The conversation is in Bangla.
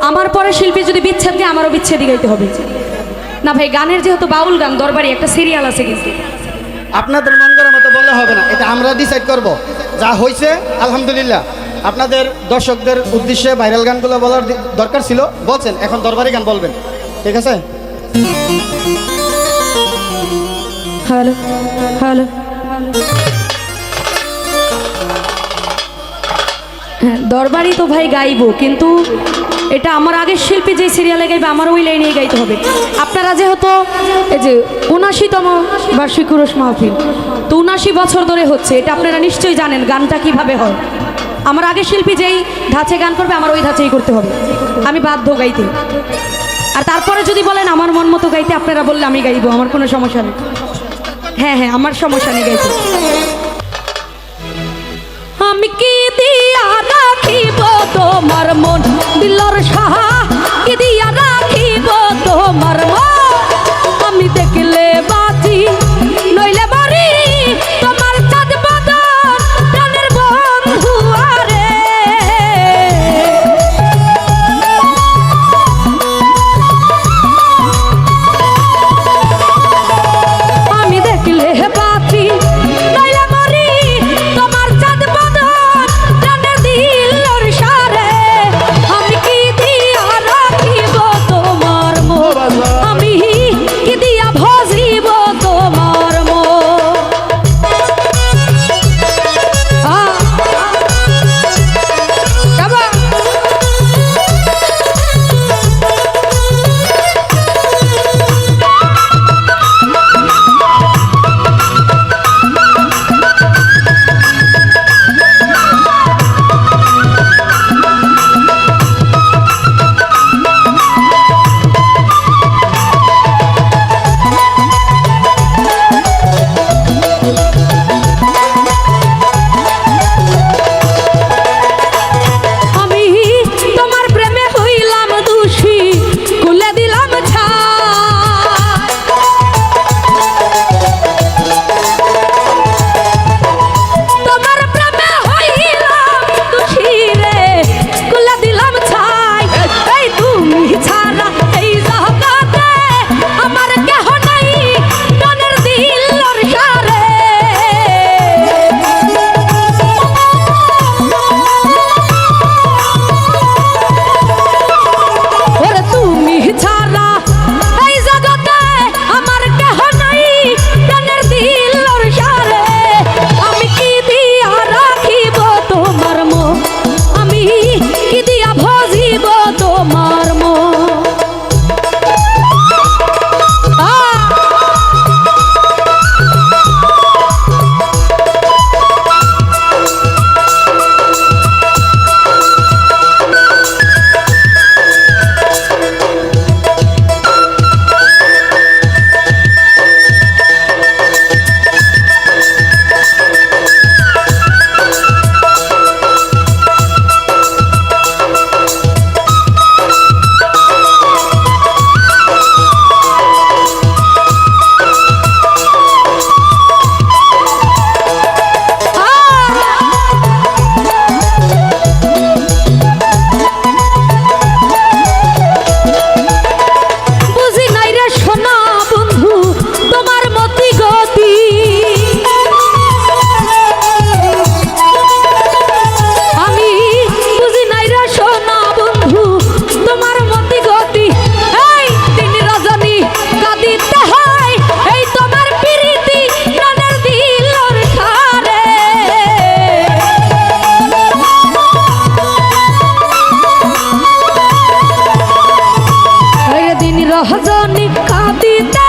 আমার পরে শিল্পী যদি বিচ্ছেদ গায় আমারও বিচ্ছেদই গাইতে হবে না ভাই। গানের যেহেতু বাউল গান দরবারি একটা সিরিয়াল আছে, কিন্তু আপনাদের মন করার মতো বললে হবে না, এটা আমরা ডিসাইড করব। যা হয়েছে আলহামদুলিল্লাহ, আপনাদের দর্শকদের উদ্দেশ্যে ভাইরাল গানগুলো বলার দরকার ছিল, বলছেন, এখন দরবারি গান বলবেন, ঠিক আছে? হ্যালো হ্যালো, হ্যাঁ দরবারি তো ভাই গাইবো, কিন্তু এটা আমার আগের শিল্পী যে সিরিয়ালে গাইবে আমার ওই লাইনেই গাইতে হবে। আপনারা যেহেতু এই যে ৭৯তম বার্ষিক উরুস মাহফিল, তো ৭৯ বছর ধরে হচ্ছে, এটা আপনারা নিশ্চয়ই জানেন গানটা কিভাবে হয়। আমার আগের শিল্পী যেই ধাঁচে গান করবে আমার ওই ধাঁচেই করতে হবে, আমি বাধ্য গাইতে। আর তারপরে যদি বলেন আমার মন মতো গাইতে, আপনারা বললে আমি গাইবো, আমার কোনো সমস্যা নেই। হ্যাঁ হ্যাঁ, আমার সমস্যা নেই গাইতে। আমি কি দিয়া রাখিব তোমার মন দিলর সাহা, কি দিয়া রাখিব তোমার মন, আমি দেখলে বাঁচি নইলে মরি, তোমার চাঁদ বদন প্রাণের বন্ধু আরে। আমি দেখলে বাঁচি নইলে মরি, তোমার চাঁদ বদন প্রাণের দিলর সারে, আমি কি দিয়া রাখিব তোমার মন, আমি কি দিয়া ভজিব তোমার মন। রজনী কাঁদিতে